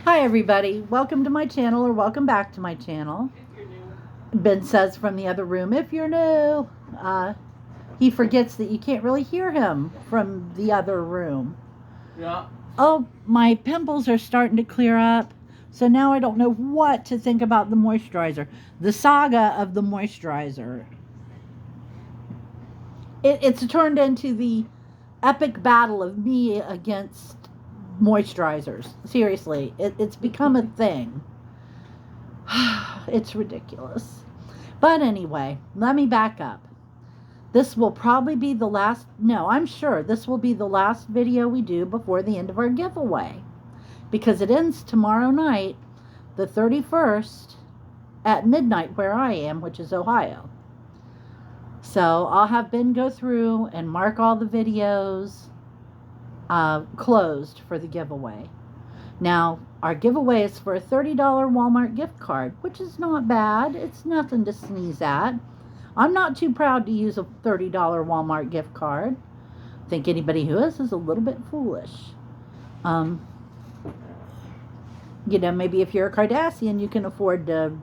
Hi everybody, welcome to my channel or welcome back to my channel. If you're new. Ben says from the other room, if you're new, he forgets that you can't really hear him from the other room. Yeah. Oh, my pimples are starting to clear up, so now I don't know what to think about the moisturizer. The saga of the moisturizer. It's turned into the epic battle of me against moisturizers. Seriously, it's become a thing. It's ridiculous. But anyway, let me back up. This will probably be the last, no, I'm sure this will be the last video we do before the end of our giveaway. Because it ends tomorrow night, the 31st, at midnight where I am, which is Ohio. So I'll have Ben go through and mark all the videos closed for the giveaway. Now, our giveaway is for a $30 Walmart gift card, which is not bad. It's nothing to sneeze at. I'm not too proud to use a $30 Walmart gift card. I think anybody who is a little bit foolish. You know, maybe if you're a Kardashian, you can afford to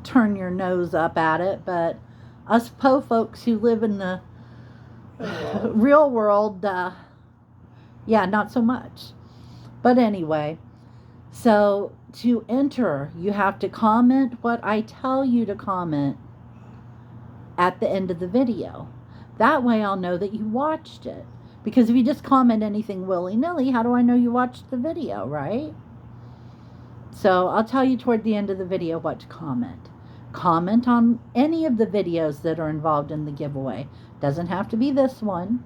turn your nose up at it, but us po folks who live in the real world, yeah, not so much. But anyway, so to enter, you have to comment what I tell you to comment at the end of the video. That way I'll know that you watched it. Because if you just comment anything willy-nilly, how do I know you watched the video, right? So I'll tell you toward the end of the video what to comment. Comment on any of the videos that are involved in the giveaway. Doesn't have to be this one.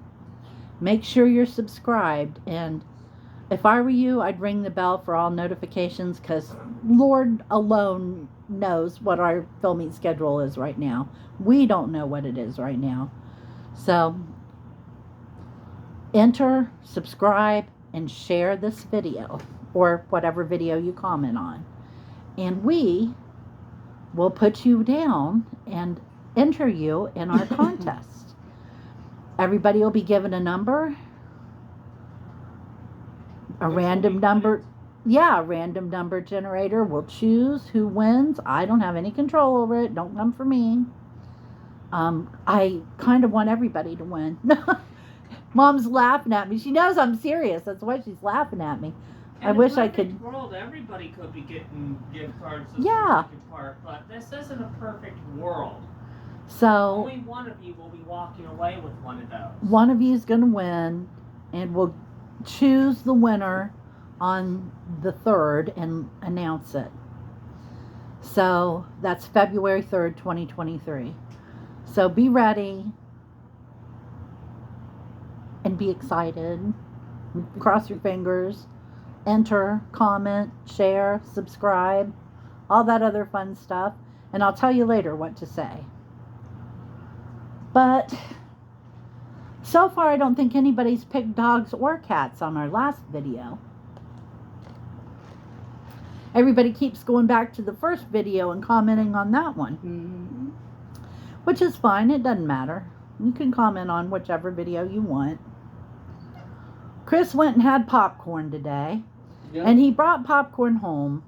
Make sure you're subscribed, and if I were you, I'd ring the bell for all notifications, because Lord alone knows what our filming schedule is right now. We don't know what it is right now. So enter, subscribe, and share this video or whatever video you comment on. And we will put you down and enter you in our contest. Everybody will be given a number. A random number, yeah, a random number generator will choose who wins. I don't have any control over it. Don't come for me. I kind of want everybody to win. Mom's laughing at me. She knows I'm serious. That's why she's laughing at me. I wish I could. In a perfect world, everybody could be getting gift cards. Yeah. But this isn't a perfect world. So only one of you will be walking away with one of those. One of you is going to win, and we'll choose the winner on the 3rd and announce it. So that's February 3rd, 2023. So be ready and be excited. Cross your fingers. Enter, comment, share, subscribe, all that other fun stuff. And I'll tell you later what to say. But so far, I don't think anybody's picked dogs or cats on our last video. Everybody keeps going back to the first video and commenting on that one. Mm-hmm. Which is fine. It doesn't matter. You can comment on whichever video you want. Chris went and had popcorn today. Yep. And he brought popcorn home.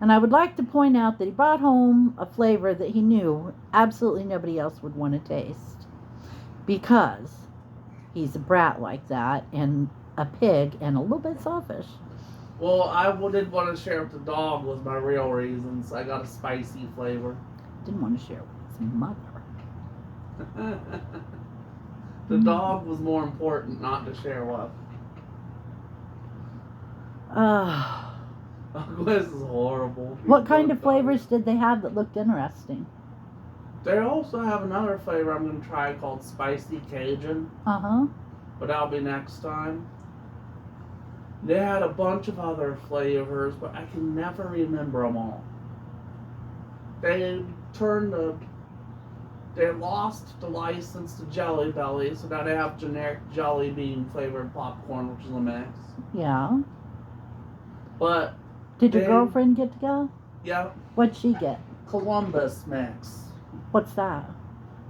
And I would like to point out that he brought home a flavor that he knew absolutely nobody else would want to taste. Because he's a brat like that, and a pig, and a little bit selfish. Well, I did want to share with the dog was my real reasons. I got a spicy flavor. Didn't want to share with his mother. The dog was more important not to share with. This is horrible. What kind of flavors did they have that looked interesting? They also have another flavor I'm going to try called Spicy Cajun. Uh-huh. But that'll be next time. They had a bunch of other flavors, but I can never remember them all. They lost the license to Jelly Belly, so now they have generic jelly bean flavored popcorn, which is a mix. Yeah. But did your girlfriend get to go? Yeah. What'd she get? Columbus mix. What's that?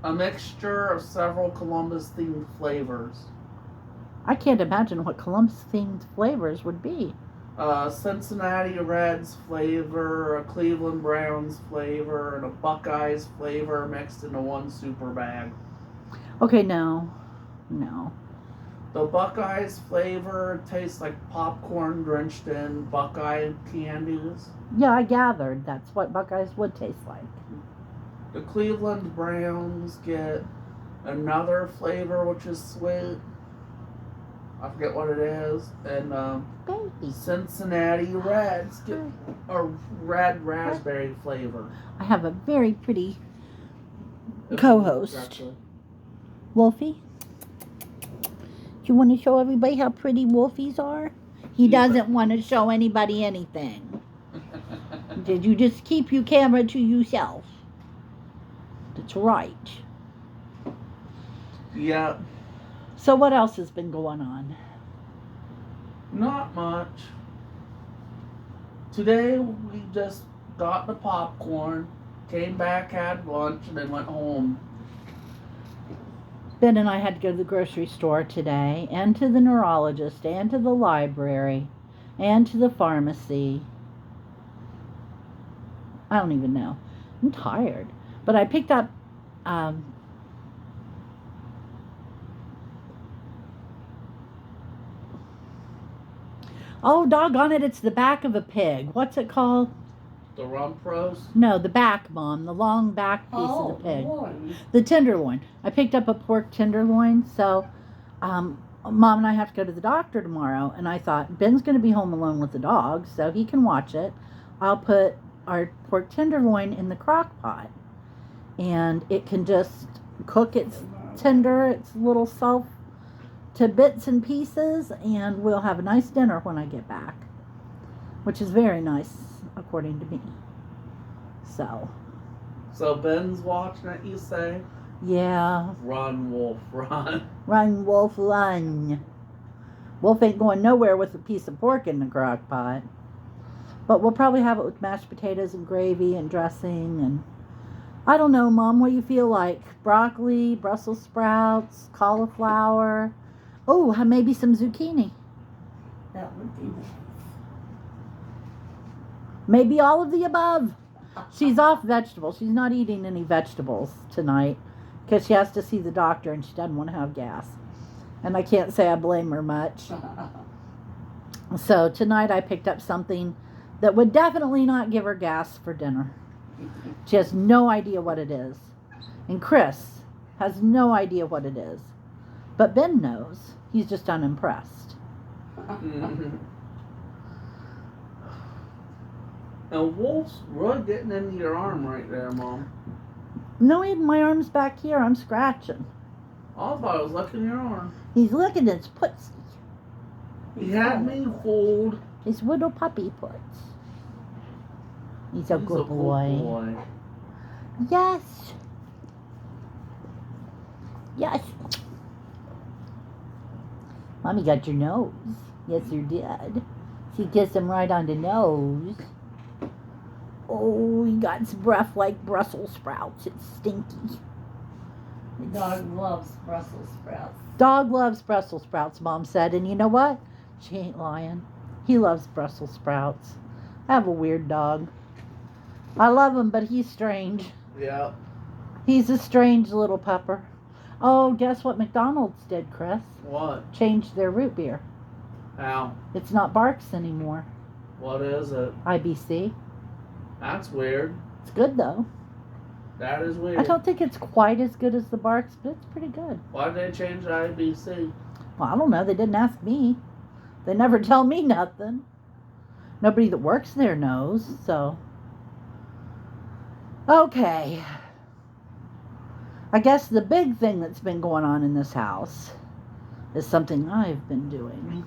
A mixture of several Columbus-themed flavors. I can't imagine what Columbus-themed flavors would be. Cincinnati Reds flavor, a Cleveland Browns flavor, and a Buckeyes flavor mixed into one super bag. Okay, no. The Buckeyes flavor tastes like popcorn drenched in Buckeye candies. Yeah, I gathered that's what Buckeyes would taste like. The Cleveland Browns get another flavor which is sweet. I forget what it is. And Baby. Cincinnati Reds get a red raspberry flavor. I have a very pretty co-host. Exactly. Wolfie. Do you want to show everybody how pretty Wolfies are? He doesn't want to show anybody anything. Did you just keep your camera to yourself? That's right. Yeah. So what else has been going on? Not much. Today we just got the popcorn, came back, had lunch, and then went home. Ben and I had to go to the grocery store today, and to the neurologist, and to the library, and to the pharmacy. I don't even know. I'm tired. But I picked up oh, doggone it, it's the back of a pig. What's it called? The rump roast? No, the back, Mom. The long back piece of the pig. Boy. The tenderloin. I picked up a pork tenderloin, so Mom and I have to go to the doctor tomorrow, and I thought Ben's going to be home alone with the dog, so he can watch it. I'll put our pork tenderloin in the crock pot, and it can just cook its tender, its little self to bits and pieces, and we'll have a nice dinner when I get back, which is very nice, according to me. So Ben's watching it, you say? yeah. Run, Wolf, run. Run, Wolf, run. Wolf ain't going nowhere with a piece of pork in the crock pot. But we'll probably have it with mashed potatoes and gravy and dressing and I don't know, Mom, what do you feel like? Broccoli, Brussels sprouts, cauliflower. Oh, maybe some zucchini. That would be nice. Maybe all of the above. She's off vegetables. She's not eating any vegetables tonight because she has to see the doctor and she doesn't want to have gas. And I can't say I blame her much. So tonight I picked up something that would definitely not give her gas for dinner. She has no idea what it is. And Chris has no idea what it is. But Ben knows. He's just unimpressed. Mm-hmm. And Wolf's really getting into your arm right there, Mom. No, my arm's back here. I'm scratching. I thought I was licking your arm. He's licking his pussy. He had me fooled. His little puppy puts. He's a good boy. Yes. Yes. Mommy got your nose. Yes, you did. She kissed him right on the nose. Oh, he got his breath like Brussels sprouts. It's stinky. Dog loves Brussels sprouts. Dog loves Brussels sprouts, Mom said. And you know what? She ain't lying. He loves Brussels sprouts. I have a weird dog. I love him, but he's strange. Yeah. He's a strange little pupper. Oh, guess what McDonald's did, Chris? What? Changed their root beer. How? It's not Barks anymore. What is it? IBC. That's weird. It's good, though. That is weird. I don't think it's quite as good as the Barks, but it's pretty good. Why did they change the IBC? Well, I don't know. They didn't ask me. They never tell me nothing. Nobody that works there knows, so. Okay. I guess the big thing that's been going on in this house is something I've been doing.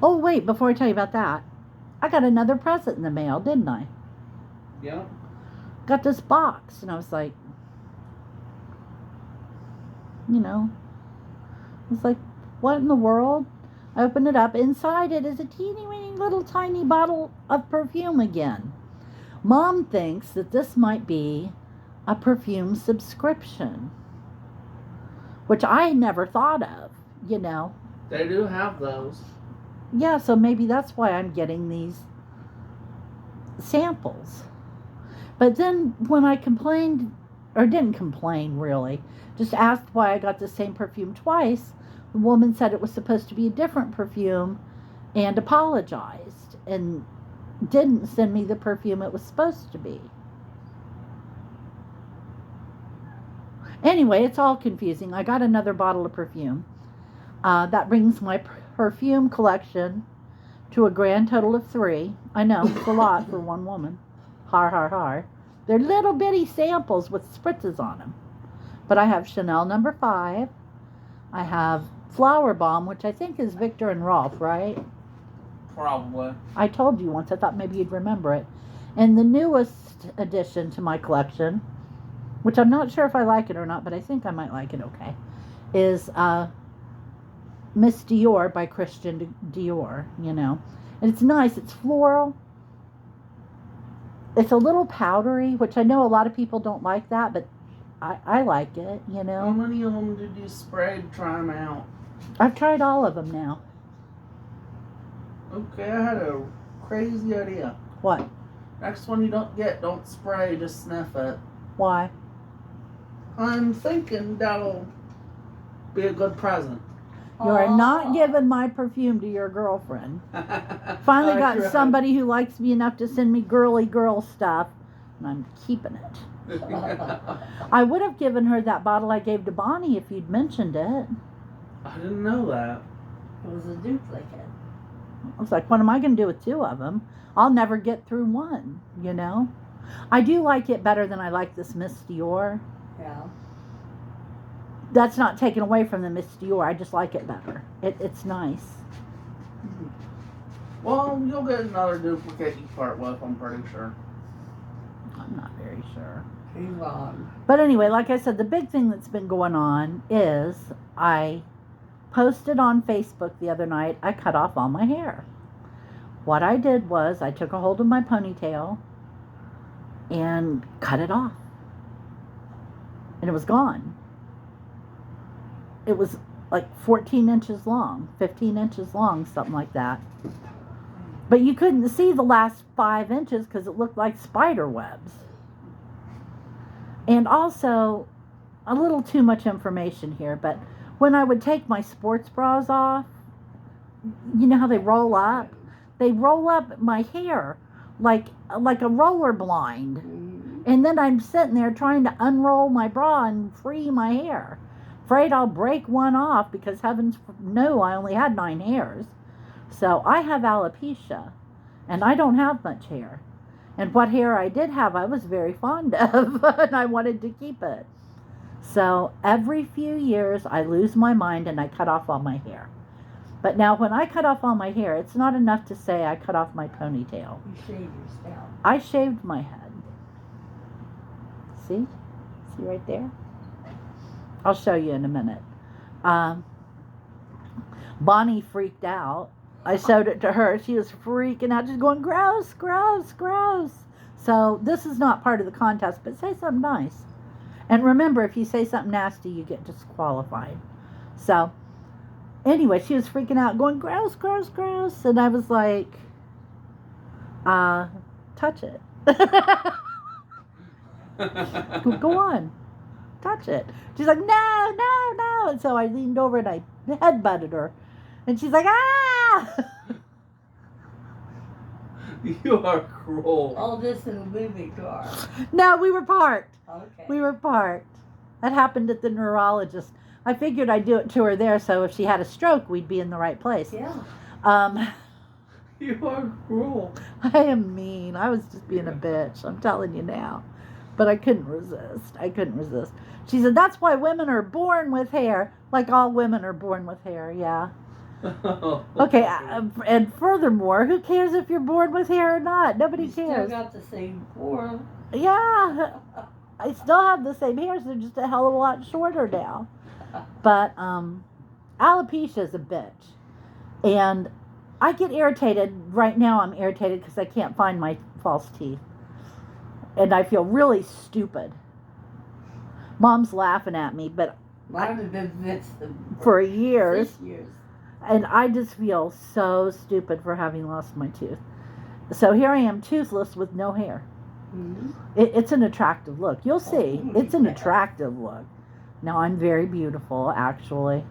Oh, wait, before I tell you about that, I got another present in the mail, didn't I? Yeah. Got this box, and I was like, I was like, what in the world? I opened it up. Inside it is a teeny weeny little tiny bottle of perfume again. Mom thinks that this might be a perfume subscription, which I never thought of, They do have those. yeah, so maybe that's why I'm getting these samples. But then when I complained, or didn't complain really, just asked why I got the same perfume twice, the woman said it was supposed to be a different perfume and apologized and didn't send me the perfume it was supposed to be. Anyway, it's all confusing. I got another bottle of perfume. That brings my perfume collection to a grand total of 3. I know, it's a lot for one woman. Har, har, har. They're little bitty samples with spritzes on them. But I have Chanel number 5. I have Flower Bomb, which I think is Victor and Rolf, right? Probably. I told you once. I thought maybe you'd remember it. And the newest addition to my collection, which I'm not sure if I like it or not, but I think I might like it okay, is Miss Dior by Christian Dior, you know. And it's nice. It's floral. It's a little powdery, which I know a lot of people don't like that, but I like it, you How know. many of them did you spray to try them out? I've tried all of them now. Okay, I had a crazy idea. What? Next one you don't spray, just sniff it. Why? I'm thinking that'll be a good present. You're not Oh. giving my perfume to your girlfriend. Finally Like got you're- somebody who likes me enough to send me girly girl stuff, and I'm keeping it. I would have given her that bottle I gave to Bonnie if you'd mentioned it. I didn't know that. It was a duplicate. I was like, what am I going to do with 2 of them? I'll never get through one, you know? I do like it better than I like this Miss Dior. Yeah. That's not taken away from the Miss Dior. I just like it better. It's nice. Well, you'll get another duplicate you part with, I'm pretty sure. I'm not very sure. Move on. But anyway, like I said, the big thing that's been going on is I posted on Facebook the other night, I cut off all my hair. What I did was I took a hold of my ponytail and cut it off. And it was gone. It was like 14 inches long, 15 inches long, something like that. But you couldn't see the last 5 inches because it looked like spider webs. And also, a little too much information here, but when I would take my sports bras off, you know how they roll up? They roll up my hair like a roller blind. Mhm. And then I'm sitting there trying to unroll my bra and free my hair. Afraid I'll break one off because heavens no, I only had 9 hairs. So I have alopecia, and I don't have much hair. And what hair I did have, I was very fond of, and I wanted to keep it. So every few years, I lose my mind and I cut off all my hair. But now when I cut off all my hair, it's not enough to say I cut off my ponytail. You shave your scalp. I shaved my head. See? See right there? I'll show you in a minute. Bonnie freaked out. I showed it to her. She was freaking out, just going, gross, gross, gross. So this is not part of the contest, but say something nice. And remember, if you say something nasty, you get disqualified. So anyway, she was freaking out, going, gross, gross, gross. And I was like, touch it. Go on. Touch it. She's like, no, no, no. And so I leaned over and I headbutted her. And she's like, ah! You are cruel. All this in a movie car. No, we were parked. Okay. We were parked. That happened at the neurologist. I figured I'd do it to her there so if she had a stroke, we'd be in the right place. Yeah. You are cruel. I am mean. I was just being a bitch. I'm telling you now. But I couldn't resist. I couldn't resist. She said, that's why women are born with hair. Like all women are born with hair, yeah. Okay, and furthermore, who cares if you're born with hair or not? Nobody You still cares. got the same form. Yeah. I still have the same hairs. They're just a hell of a lot shorter now. But alopecia is a bitch. And I get irritated. Right now I'm irritated because I can't find my false teeth. And I feel really stupid. Mom's laughing at me, but Mine have been fixed for years. 6 years. And I just feel so stupid for having lost my tooth. So here I am, toothless with no hair. Mhm. It's an attractive look. You'll see. Oh, It's an yeah. attractive look. Now, I'm very beautiful, actually.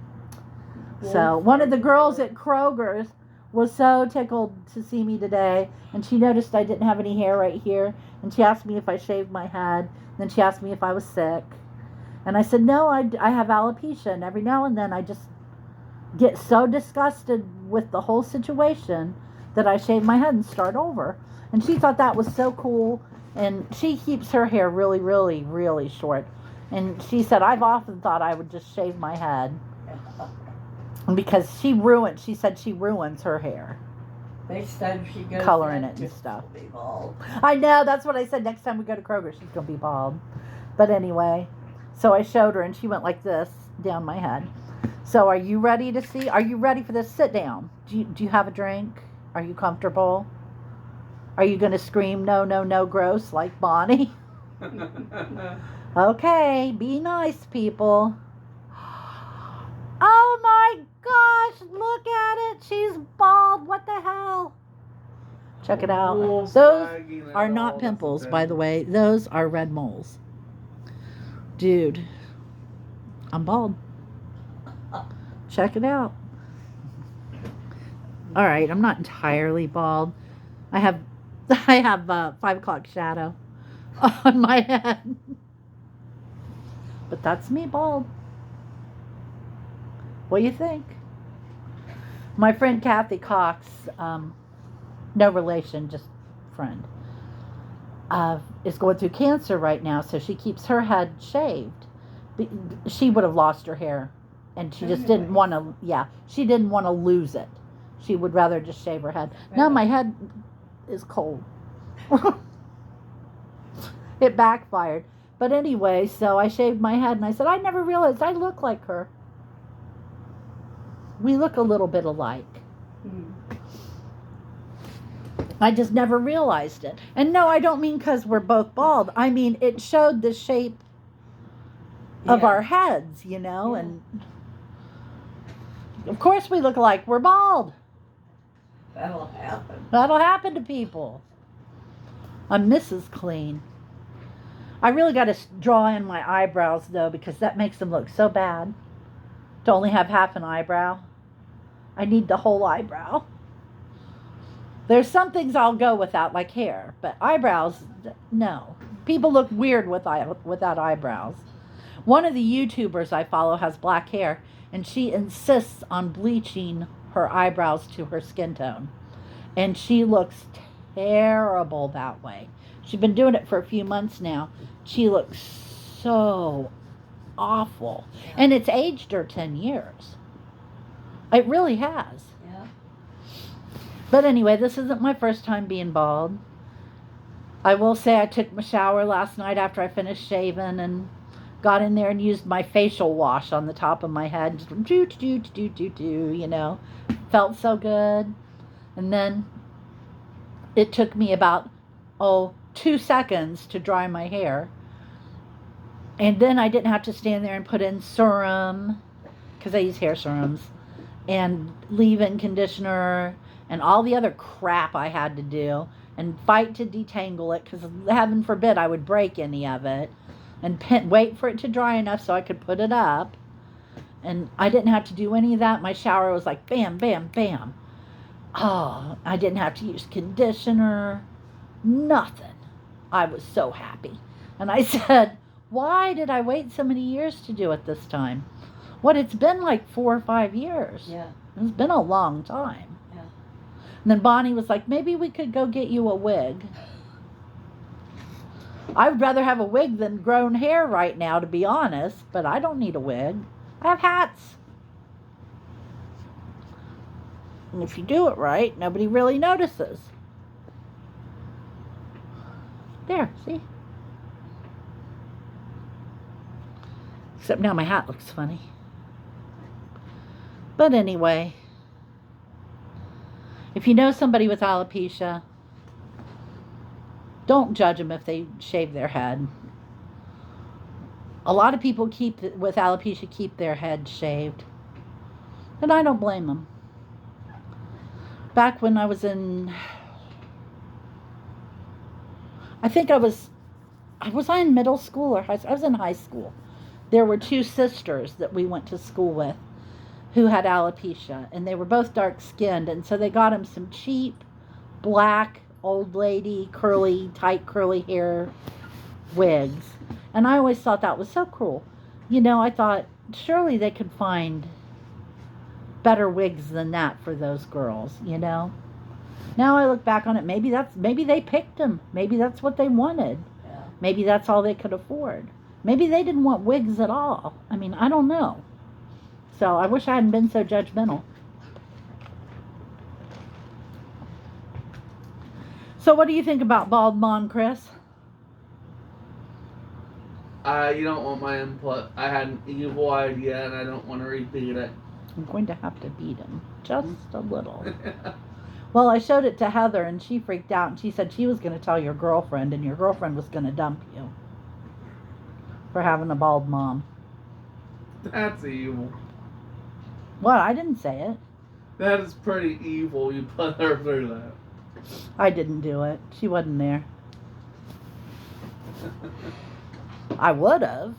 So Well, one of the girls very at Kroger's was so tickled to see me today, and she noticed I didn't have any hair right here, and she asked me if I shaved my head. Then she asked me if I was sick, and I said no, I have alopecia, and every now and then I just get so disgusted with the whole situation that I shave my head and start over. And she thought that was so cool, and she keeps her hair really, really, really short. And she said, I've often thought I would just shave my head because she said she ruins her hair. Next time she goes Coloring to it and dentist, stuff. she'll be bald. I know, that's what I said. Next time we go to Kroger, she's going to be bald. But anyway, so I showed her, and she went like this down my head. So are you ready to see? Are you ready for this? Sit down. Do you have a drink? Are you comfortable? Are you going to scream, no, no, no, gross, like Bonnie? Okay, be nice, people. Oh my gosh, look at it. She's bald. What the hell? Check it out. Rules Those flagging and are all, not that's pimples, the by thing. the way. Those are red moles. Dude, I'm bald. Check it out. All right, I'm not entirely bald. I have 5 o'clock shadow on my head. But that's me bald. What do you think? My friend Kathy Cox, no relation, just friend, is going through cancer right now, so she keeps her head shaved. She would have lost her hair, and she just didn't want to, she didn't want to lose it. She would rather just shave her head. Now my head is cold. It backfired. But anyway, so I shaved my head, and I said, I never realized I look like her. We look a little bit alike. Mhm. I just never realized it. And no, I don't mean because we're both bald. I mean, it showed the shape of Yeah. our heads, you know, Yeah. and of course we look like we're bald. That'll happen. That'll happen to people. I'm Mrs. Clean. I really got to draw in my eyebrows, though, because that makes them look so bad. To only have half an eyebrow. I need the whole eyebrow. There's some things I'll go without, like hair, but eyebrows, no. People look weird without eyebrows. One of the YouTubers I follow has black hair, and she insists on bleaching her eyebrows to her skin tone. And she looks terrible that way. She's been doing it for a few months now. She looks so awful. And it's aged her 10 years. It really has. Yeah. But anyway, this isn't my first time being bald. I will say I took my shower last night after I finished shaving and got in there and used my facial wash on the top of my head. Just do, you know. Felt so good. And then it took me about, 2 seconds to dry my hair. And then I didn't have to stand there and put in serum, because I use hair serums, and leave-in conditioner, and all the other crap I had to do, and fight to detangle it, because heaven forbid I would break any of it, and wait for it to dry enough so I could put it up. And I didn't have to do any of that. My shower was like bam, bam, bam. Oh, I didn't have to use conditioner. Nothing. I was so happy. And I said, why did I wait so many years to do it this time? What, it's been like 4 or 5 years. Yeah. It's been a long time. Yeah. And then Bonnie was like, maybe we could go get you a wig. I would rather have a wig than grown hair right now, to be honest, but I don't need a wig. I have hats. And if you do it right, nobody really notices. There, see? Except now my hat looks funny. But anyway, if you know somebody with alopecia, don't judge them if they shave their head. A lot of people with alopecia keep their head shaved. And I don't blame them. back when I was in, I think was I in middle school or high school? I was in high school. There were two sisters that we went to school with who had alopecia, and they were both dark skinned, and so they got them some cheap black old lady tight curly hair wigs. And I always thought that was so cruel. I thought surely they could find better wigs than that for those girls. Now I look back on it, maybe they picked them. Maybe that's what they wanted. Yeah. Maybe that's all they could afford. Maybe they didn't want wigs at all. I mean, I don't know. So I wish I hadn't been so judgmental. So what do you think about Bald Mom, Chris? You don't want my input. I had an evil idea and I don't want to repeat it. I'm going to have to beat him just a little. Well, I showed it to Heather and she freaked out and she said she was going to tell your girlfriend and your girlfriend was going to dump you for having a bald mom. That's evil. What? I didn't say it. That is pretty evil. You put her through that. I didn't do it. She wasn't there. I would have,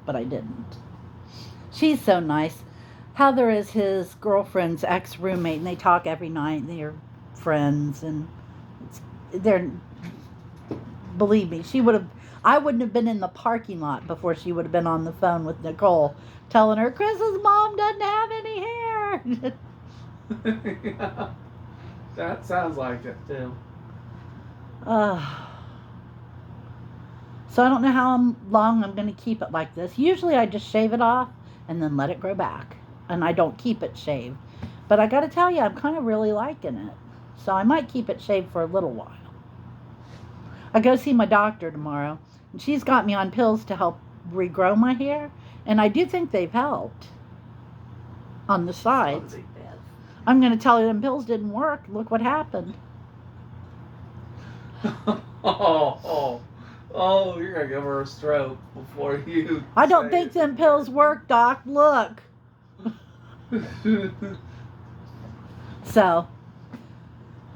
but I didn't. She's so nice. Heather is his girlfriend's ex-roommate, and they talk every night. They're friends, and believe me, I wouldn't have been in the parking lot before she would have been on the phone with Nicole, telling her Chris's mom doesn't have any hair. Yeah. That sounds like it too. So I don't know how long I'm going to keep it like this. Usually I just shave it off and then let it grow back. And I don't keep it shaved. But I got to tell you, I'm kind of really liking it. So I might keep it shaved for a little while. I go see my doctor tomorrow. And she's got me on pills to help regrow my hair. And I do think they've helped on the sides. I'm going to tell you them pills didn't work. Look what happened. Oh, you're going to give her a stroke before you... I don't think them pills work, Doc. Look. So,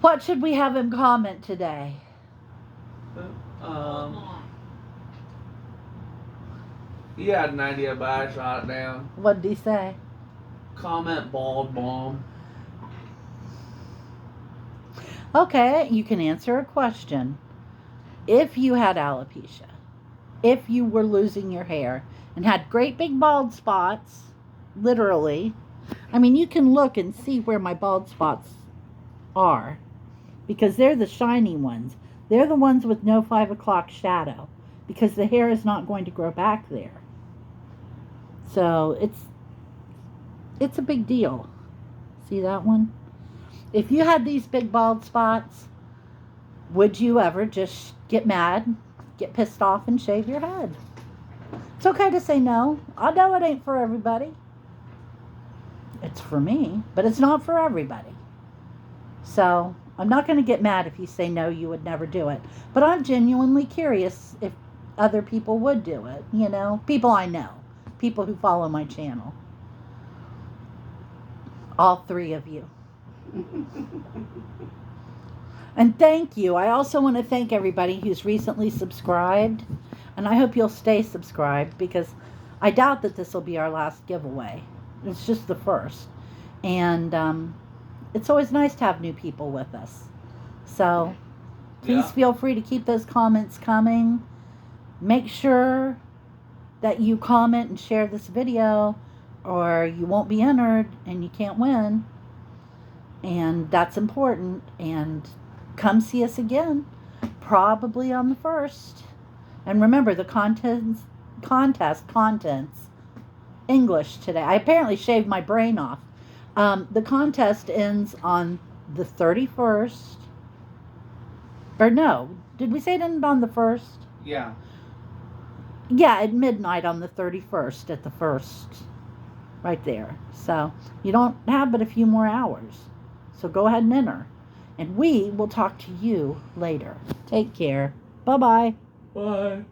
what should we have him comment today? He had an idea, but I shot it down. What did he say? Comment bald mom. Okay, you can answer a question. If you had alopecia, if you were losing your hair and had great big bald spots, literally, I mean, you can look and see where my bald spots are because they're the shiny ones. They're the ones with no 5 o'clock shadow because the hair is not going to grow back there. So it's a big deal. See that one? If you had these big bald spots, would you ever just get mad, get pissed off, and shave your head? It's okay to say no. I know it ain't for everybody. It's for me, but it's not for everybody. So I'm not going to get mad if you say no, you would never do it. But I'm genuinely curious if other people would do it. People I know. People who follow my channel. All 3 of you. And thank you. I also want to thank everybody who's recently subscribed. And I hope you'll stay subscribed because I doubt that this will be our last giveaway. It's just the first. And it's always nice to have new people with us. So please feel free to keep those comments coming. Make sure that you comment and share this video or you won't be entered and you can't win. And that's important. And come see us again, probably on the 1st. And remember, the contents English today. I apparently shaved my brain off. The contest ends on the 31st. Or no, did we say it ended on the 1st? Yeah. Yeah, at midnight on the 31st at the 1st. Right there. So you don't have but a few more hours. So go ahead and enter. And we will talk to you later. Take care. Bye-bye. Bye.